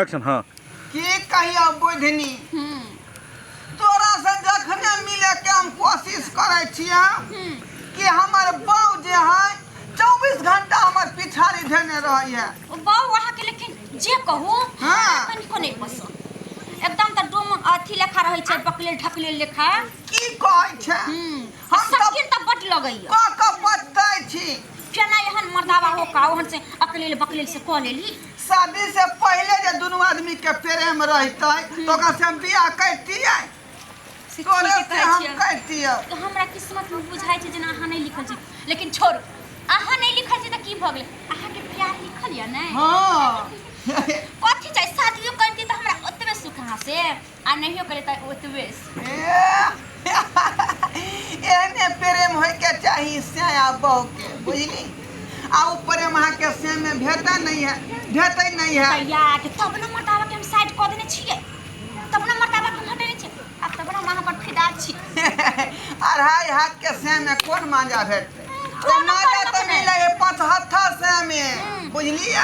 Action हाँ की कहियो बुझनी तोरा से जखने मिले के हम कोशिश करे छिया कि हमर बहू जे है 24 घंटा हमर पिछाड़ी धेने रही है। बहू वहाँ के लेकिन जे कहू हाँ। कनिको नहीं पसंद एकदम त डोम अथी लेखा रहे छै पकलेल ढकलेल लेखा की कहै छै हम सकिन त बट लगैया का पत्तै छी केना एहन मर्दावा हो का ओहन से अकलेल बकलेल से क लेली। शादी से पहले जे दोनों आदमी के प्रेम रहतै तो ओकरा से हम बियाह करतियै तोरे से हम करतियै। तो हमरा किस्मत में बुझाइ छै जेना अहाँ नहीं लिखल छै लेकिन छोड़ अहाँ नहीं लिखल छै त की भ गेलै अहाँ के प्यार लिखल या नै। हां कथि छै शादियो करती त हमरा ओतबे सुख कहां से आ नहियो करे त ओतबे एहने प्रेम होय के चाही से आ बहू के बुझली आ ऊपर वहां के से में भेटै नहीं है भैया के तब न मटावा के हम साइड क देने छियै तब न मटावा के हटेने छै अब तब न वहां पर फिदा छी 2.5 हाथ के से में कोन मांजा भेटतै ओ मांजा त मिलै है 5 हाथा से में बुझलियै।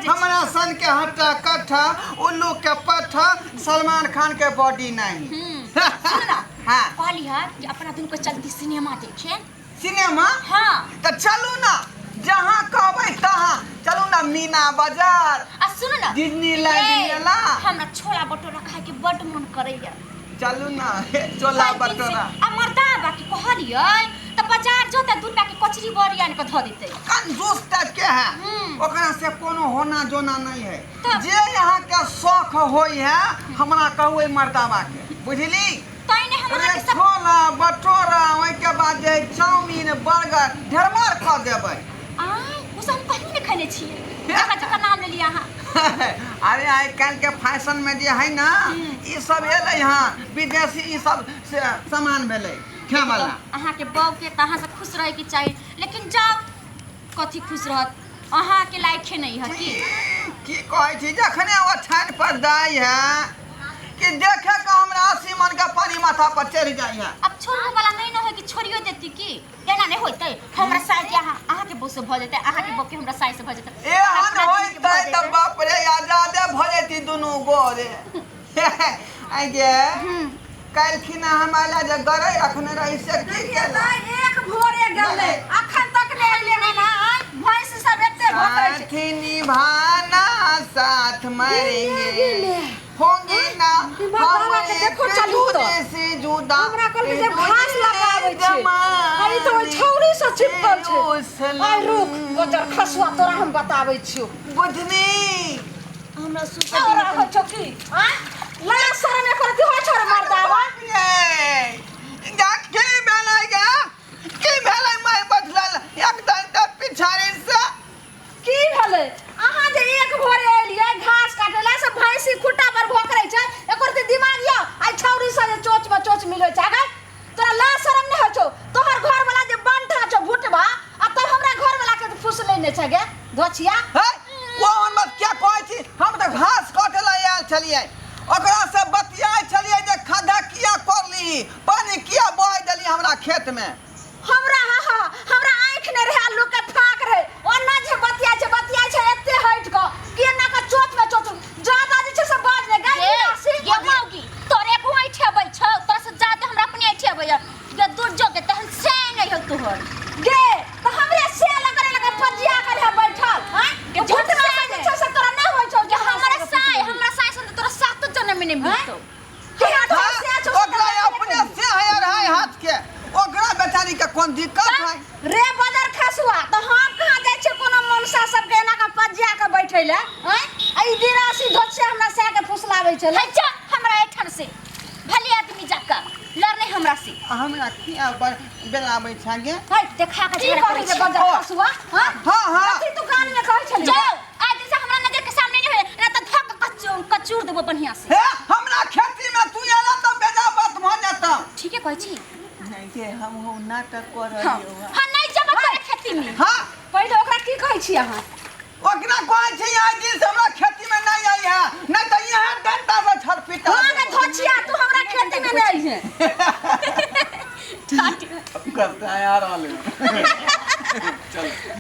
हमरा सन के हट्टा कट्ठा उल्लू के पट्ठा सलमान खान के बॉडी नहीं सुन ना हां कहली है कि अपना दुनु को चलती सिनेमा देखे सिनेमा हां त चलू ना जहाँ कहबै तहाँ चलू ना मीना बाजार आ सुन ना डिज्नीलैंड मेला हमरा छोला भटूरा खाए के बड मन करैया चलू ना छोला भटूरा आ मर्दावा के कहलियै त बाजार जो त 2 रुपया के कचरी बड़ी आन के ध देतै कंजूस टाइप के है ओकरा से कोनो होना जोना नहीं है तब जे यहाँ के शौक होई है हमरा कहू मर्दावा के बुझली तइने हमरा के सब छोला भटूरा ओइ के बाद जे चाउमीन बर्गर ढेरमार खा देबै उ सब कहीं नहीं खाने छियै जका नाम ले लिया हां। अरे आइ काल के फैशन में जे है ना ई सब एलै हां विदेशी ई सब सामान भेलै खाए वाला अहाँ के बहू के कहां से खुश रहे के चाहिए लेकिन जाओ कथि खुश रहत अहाँ के लायक नहीं है की कहै छी जखने ओ छान पर दाई है कि देखे के हमरा 80 मन का पानी माथा पर चढ़ जाई है। अब छोड़ने वाला नहीं न है कि छोड़ियो देती की केना नहीं होतै हमरा साइड अहाँ के बहू से भ जेतै अहाँ के बहू के हमरा साइड से भ जेतै एहन होइतै त बाप रे आजादे भ जेती दुनू गोरे आई गे कालखिन हमारा जे गरै रखने रही से की केला एक भोरे गेलै अखन तक नहीं अइले ना भैंस सब एते भोकै छै साथ निभाना साथ मरेंगे होंगे ना बाबा के देखो चलू तो से जुदा हमरा कल के जे घास लगाबै छै आई तो छौरी से चिपकल छै आई रुक गोजर खसुआ तोरा हम बताबै छियो बुझनी हमरा सुता तोरा हो चौकी हां ला शरण करती हो छोड़ मर्दावा ये गाक के भेलै गा की भेलै माय बदलल एकदम त पिछाड़ी से की भेलै अहाँ जे एक भोरे एलियै घास काटेला से भैंसी खुट्टा पर भोकरै छै एकर त दिमाग या आई छौरी से चोच में चोच मिलै छै गे तोरा ला शरम नहीं हो छौ तोहर घर वाला जे बंठा छौ भुटबा आ तब हमरा घर वाला के फुस लेने छै गे धोछिया है कोन मत क्या कहै छी हम त घास काटे ला आयल छलियै ओकरा से बतियाय छलियै जे खड्डा किया करली पानी किया बहाय देली हमरा खेत में हमरा आँख ने रहे लोग के फाक रहे ओना जे बतिया छै एते हट क के ना का चोट में चोट ज्यादा जे छै से बाज ने गई ये मौगी तोरे को ऐठे बै छ तोरा से ज्यादा हमरा अपने ऐठे बै ये दूर जो के तहन से नहीं हो तोहर गे तो हमरे से लगे पजिया कर है बैठल हैं झूठ ना जे छै से तोरा नहीं होय छौ कि हमरा साई से तोरा 7 जन्म में नहीं मिलतो ओकरा अपने से है हाथ के ओकरा बेचारी के कोन दिक्कत है रे बदर खसुआ तो हम कहां जाय छै कोनो मनसा सब के एना का पजिया के बैठैले हैं आई दिरासी धोछे हमरा से के फुसलाबै छै है जा हमरा एठन से भले आदमी जाका लड़ नहीं हमरा से हमरा किया बेलाबै छागे है देखा के की कहै छै बदर खसुआ हां हां कथि दुकान में कहै छली जाओ आज से हमरा नजर के सामने नहीं होए ना तो धक कचूर देबो बढ़िया से हे हमरा खेती में तू एला त बेजा बात भ जाता ठीक है कहै छी नहीं के हम हो नाटक कर हां रहियो हां नहीं जब करे खेती में हां पहिले ओकरा की कहै छी अहाँ ओकरा कहै छी आई दिन से हमरा खेती में नहीं आई है नहीं त यहां डंडा से छरपिटा हां गे धोछिया तू हमरा खेती में नहीं आई है करता है यार आलू चल